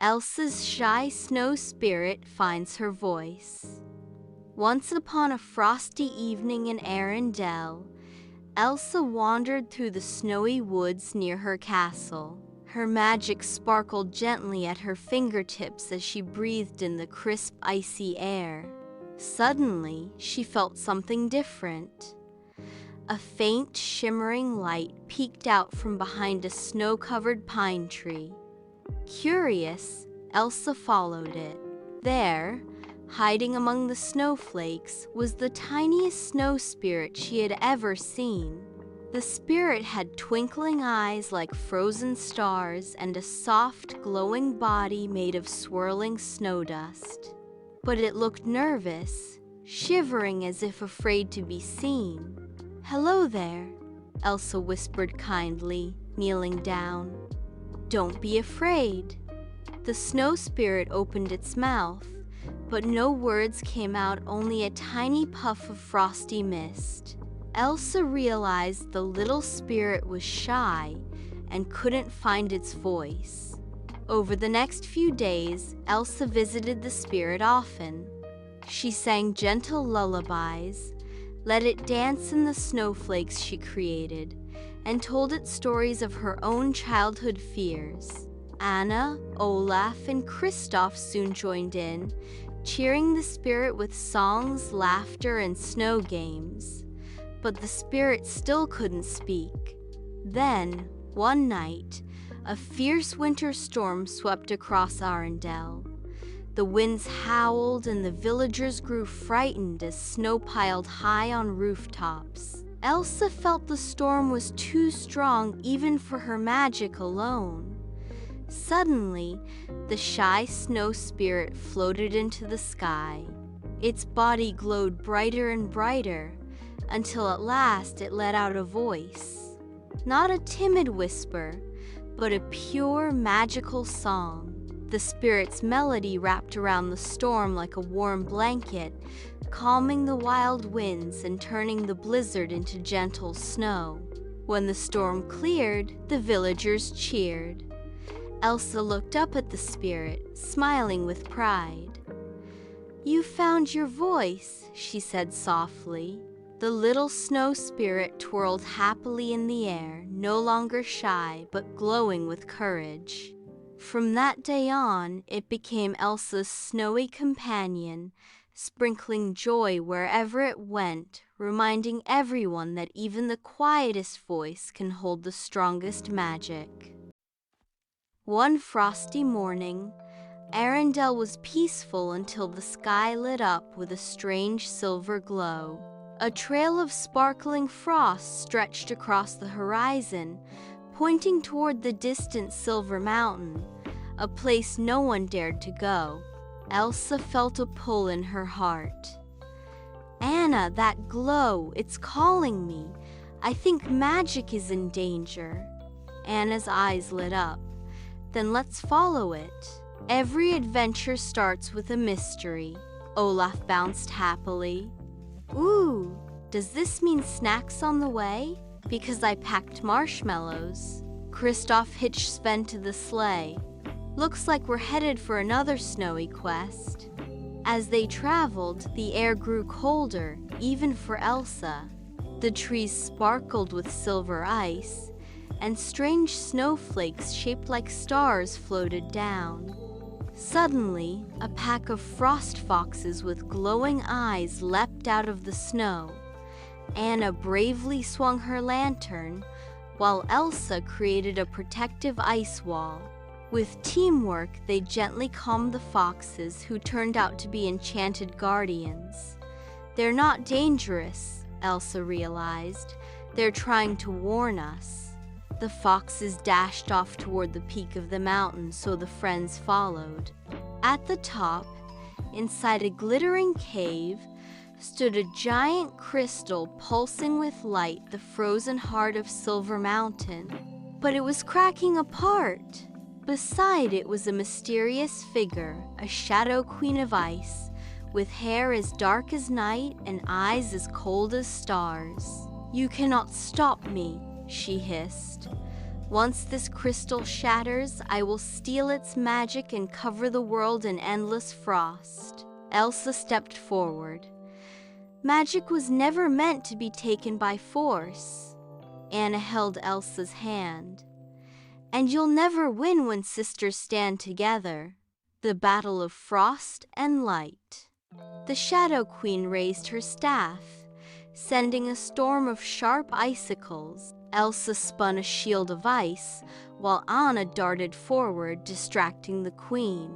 Elsa's shy snow spirit finds her voice. Once upon a frosty evening in Arendelle, Elsa wandered through the snowy woods near her castle. Her magic sparkled gently at her fingertips as she breathed in the crisp, icy air. Suddenly, she felt something different. A faint, shimmering light peeked out from behind a snow-covered pine tree. Curious, Elsa followed it. There, hiding among the snowflakes, was the tiniest snow spirit she had ever seen. The spirit had twinkling eyes like frozen stars and a soft, glowing body made of swirling snow dust. But it looked nervous, shivering as if afraid to be seen. "Hello there," Elsa whispered kindly, kneeling down. "Don't be afraid." The snow spirit opened its mouth, but no words came out, only a tiny puff of frosty mist. Elsa realized the little spirit was shy and couldn't find its voice. Over the next few days, Elsa visited the spirit often. She sang gentle lullabies, let it dance in the snowflakes she created, and told it stories of her own childhood fears. Ana, Olaf, and Kristoff soon joined in, cheering the spirit with songs, laughter, and snow games. But the spirit still couldn't speak. Then, one night, a fierce winter storm swept across Arendelle. The winds howled and the villagers grew frightened as snow piled high on rooftops. Elsa felt the storm was too strong even for her magic alone. Suddenly, the shy snow spirit floated into the sky. Its body glowed brighter and brighter, until at last it let out a voice. Not a timid whisper, but a pure, magical song. The spirit's melody wrapped around the storm like a warm blanket, calming the wild winds and turning the blizzard into gentle snow. When the storm cleared, the villagers cheered. Elsa looked up at the spirit, smiling with pride. "You found your voice," she said softly. The little snow spirit twirled happily in the air, no longer shy but glowing with courage. From that day on, it became Elsa's snowy companion, sprinkling joy wherever it went, reminding everyone that even the quietest voice can hold the strongest magic. One frosty morning, Arendelle was peaceful until the sky lit up with a strange silver glow. A trail of sparkling frost stretched across the horizon, pointing toward the distant Silver Mountain, a place no one dared to go. Elsa felt a pull in her heart. "Ana, that glow, it's calling me. I think magic is in danger." Anna's eyes lit up. "Then let's follow it." Every adventure starts with a mystery. Olaf bounced happily. "Ooh, does this mean snacks on the way?" "Because I packed marshmallows." Kristoff hitched Sven to the sleigh. "Looks like we're headed for another snowy quest." As they traveled, the air grew colder, even for Elsa. The trees sparkled with silver ice, and strange snowflakes shaped like stars floated down. Suddenly, a pack of frost foxes with glowing eyes leapt out of the snow. Ana bravely swung her lantern, while Elsa created a protective ice wall. With teamwork, they gently calmed the foxes, who turned out to be enchanted guardians. "They're not dangerous," Elsa realized. "They're trying to warn us." The foxes dashed off toward the peak of the mountain, so the friends followed. At the top, inside a glittering cave, stood a giant crystal pulsing with light, the frozen heart of Silver Mountain. But it was cracking apart. Beside it was a mysterious figure, a shadow queen of ice, with hair as dark as night and eyes as cold as stars. "You cannot stop me," she hissed. Once this crystal shatters, I will steal its magic and cover the world in endless frost. Elsa stepped forward. Magic was never meant to be taken by force. Anna held Elsa's hand. And you'll never win when sisters stand together. The battle of frost and light. The Shadow Queen raised her staff, sending a storm of sharp icicles. Elsa spun a shield of ice, while Anna darted forward, distracting the queen.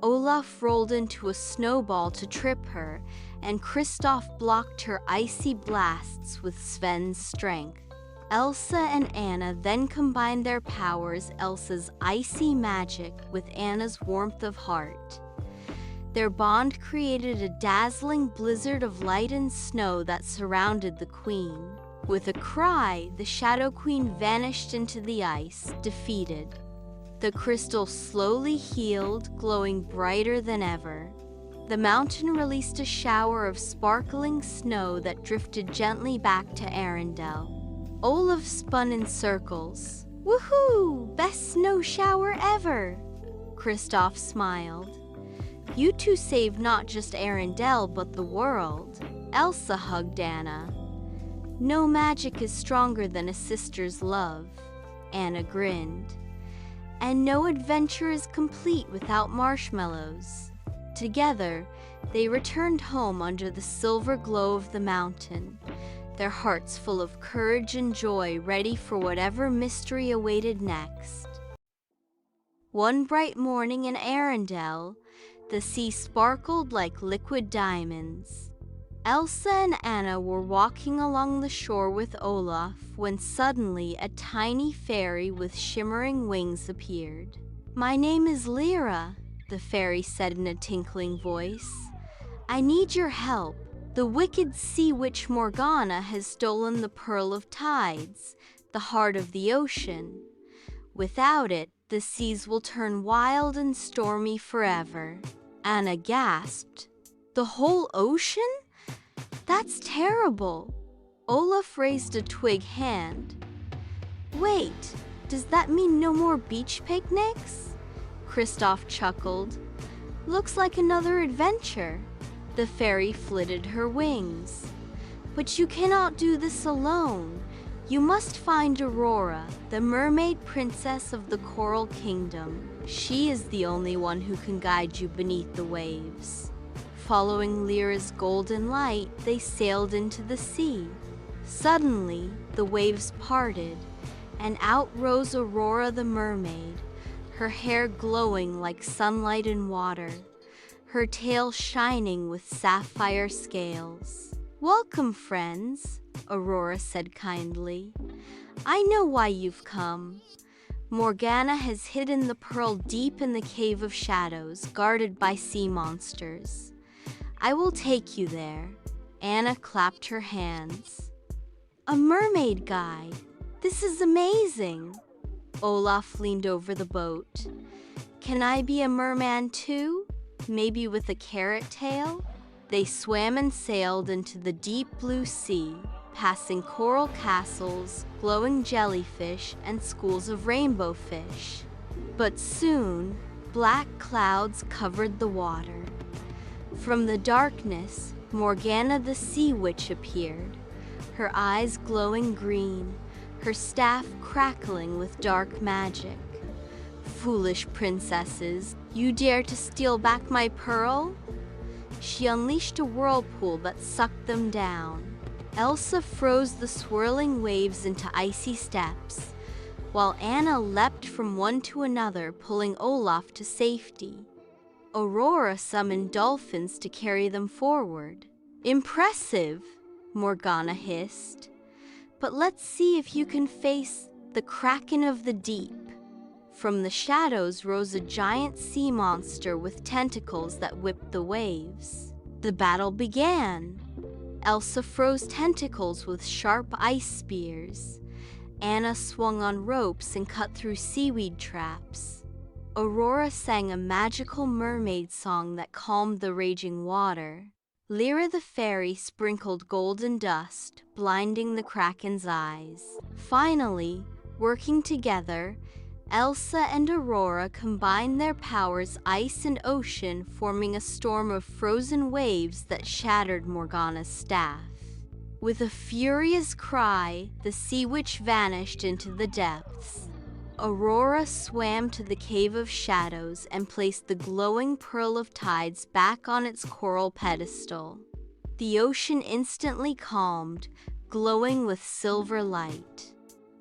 Olaf rolled into a snowball to trip her, and Kristoff blocked her icy blasts with Sven's strength. Elsa and Anna then combined their powers, Elsa's icy magic with Anna's warmth of heart. Their bond created a dazzling blizzard of light and snow that surrounded the queen. With a cry, the Shadow Queen vanished into the ice, defeated. The crystal slowly healed, glowing brighter than ever. The mountain released a shower of sparkling snow that drifted gently back to Arendelle. Olaf spun in circles. Woohoo! Best snow shower ever! Kristoff smiled. You two saved not just Arendelle but the world. Elsa hugged Anna. No magic is stronger than a sister's love. Anna grinned. And no adventure is complete without marshmallows. Together, they returned home under the silver glow of the mountain, their hearts full of courage and joy, ready for whatever mystery awaited next. One bright morning in Arendelle, the sea sparkled like liquid diamonds. Elsa and Anna were walking along the shore with Olaf when suddenly a tiny fairy with shimmering wings appeared. "My name is Lyra," the fairy said in a tinkling voice. "I need your help. The wicked sea witch Morgana has stolen the Pearl of Tides, the heart of the ocean. Without it, the seas will turn wild and stormy forever." Anna gasped. "The whole ocean? That's terrible." Olaf raised a twig hand. "Wait, does that mean no more beach picnics?" Kristoff chuckled. "Looks like another adventure." The fairy flitted her wings. "But you cannot do this alone. You must find Aurora, the mermaid princess of the Coral Kingdom. She is the only one who can guide you beneath the waves." Following Lyra's golden light, they sailed into the sea. Suddenly, the waves parted, and out rose Aurora the mermaid, her hair glowing like sunlight in water, her tail shining with sapphire scales. "Welcome, friends," Aurora said kindly. "I know why you've come. Morgana has hidden the pearl deep in the Cave of Shadows, guarded by sea monsters. I will take you there." Anna clapped her hands. "A mermaid guide! This is amazing!" Olaf leaned over the boat. "Can I be a merman too? Maybe with a carrot tail?" They swam and sailed into the deep blue sea, passing coral castles, glowing jellyfish, and schools of rainbow fish. But soon, black clouds covered the water. From the darkness, Morgana the Sea Witch appeared, her eyes glowing green, her staff crackling with dark magic. "Foolish princesses, you dare to steal back my pearl?" She unleashed a whirlpool that sucked them down. Elsa froze the swirling waves into icy steps, while Anna leapt from one to another, pulling Olaf to safety. Aurora summoned dolphins to carry them forward. "Impressive," Morgana hissed. "But let's see if you can face the Kraken of the deep." From the shadows rose a giant sea monster with tentacles that whipped the waves. The battle began. Elsa froze tentacles with sharp ice spears. Anna swung on ropes and cut through seaweed traps. Aurora sang a magical mermaid song that calmed the raging water. Lyra the fairy sprinkled golden dust, blinding the Kraken's eyes. Finally, Working together, Elsa and Aurora combined their powers, ice and ocean, forming a storm of frozen waves that shattered Morgana's staff. With a furious cry, the sea witch vanished into the depths. Aurora swam to the Cave of Shadows and placed the glowing Pearl of Tides back on its coral pedestal. The ocean instantly calmed, glowing with silver light.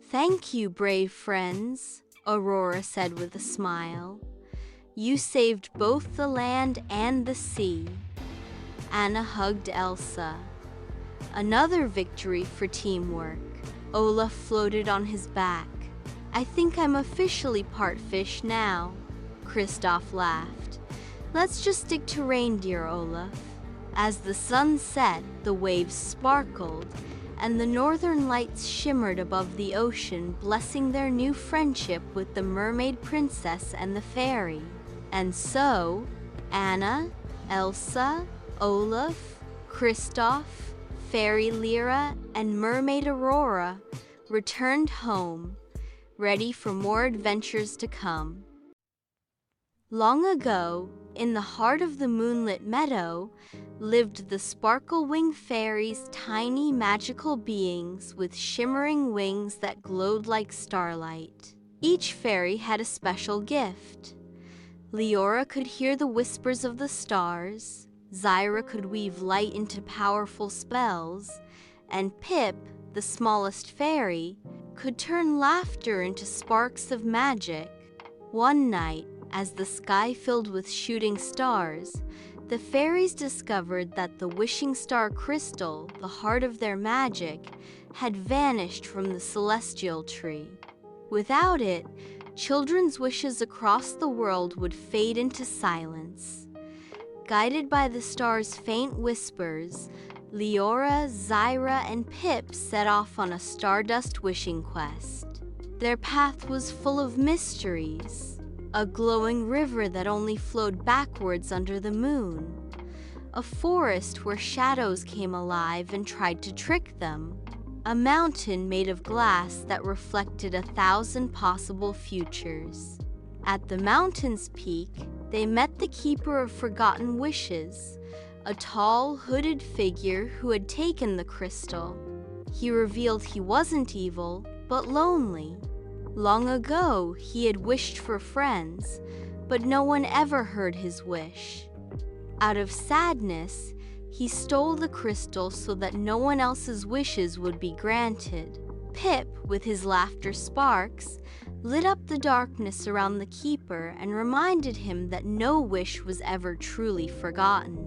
"Thank you, brave friends," Aurora said with a smile. "You saved both the land and the sea." Ana hugged Elsa. Another victory for teamwork. Olaf floated on his back. "I think I'm officially part fish now," Kristoff laughed. "Let's just stick to reindeer, Olaf." As the sun set, the waves sparkled, and the northern lights shimmered above the ocean, blessing their new friendship with the mermaid princess and the fairy. And so, Ana, Elsa, Olaf, Kristoff, Fairy Lyra, and Mermaid Aurora returned home, ready for more adventures to come. Long ago, in the heart of the moonlit meadow, lived the sparklewing fairies, tiny magical beings with shimmering wings that glowed like starlight. Each fairy had a special gift. Leora could hear the whispers of the stars, Zyra could weave light into powerful spells, and Pip, the smallest fairy, could turn laughter into sparks of magic. One night, as the sky filled with shooting stars, the fairies discovered that the wishing star crystal, the heart of their magic, had vanished from the celestial tree. Without it, children's wishes across the world would fade into silence. Guided by the star's faint whispers, Leora, Zyra, and Pip set off on a stardust wishing quest. Their path was full of mysteries. A glowing river that only flowed backwards under the moon. A forest where shadows came alive and tried to trick them. A mountain made of glass that reflected 1,000 possible futures. At the mountain's peak, they met the Keeper of Forgotten Wishes, a tall, hooded figure who had taken the crystal. He revealed he wasn't evil, but lonely. Long ago, he had wished for friends, but no one ever heard his wish. Out of sadness, he stole the crystal so that no one else's wishes would be granted. Pip, with his laughter sparks, lit up the darkness around the keeper and reminded him that no wish was ever truly forgotten.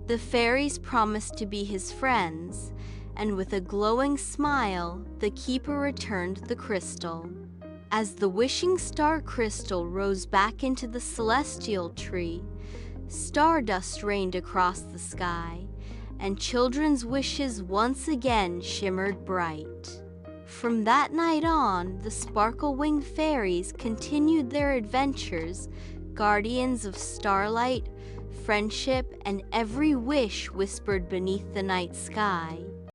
The fairies promised to be his friends, and with a glowing smile, the keeper returned the crystal. As the wishing star crystal rose back into the celestial tree, stardust rained across the sky, and children's wishes once again shimmered bright. From that night on, the sparkle-wing fairies continued their adventures, guardians of starlight, friendship, and every wish whispered beneath the night sky.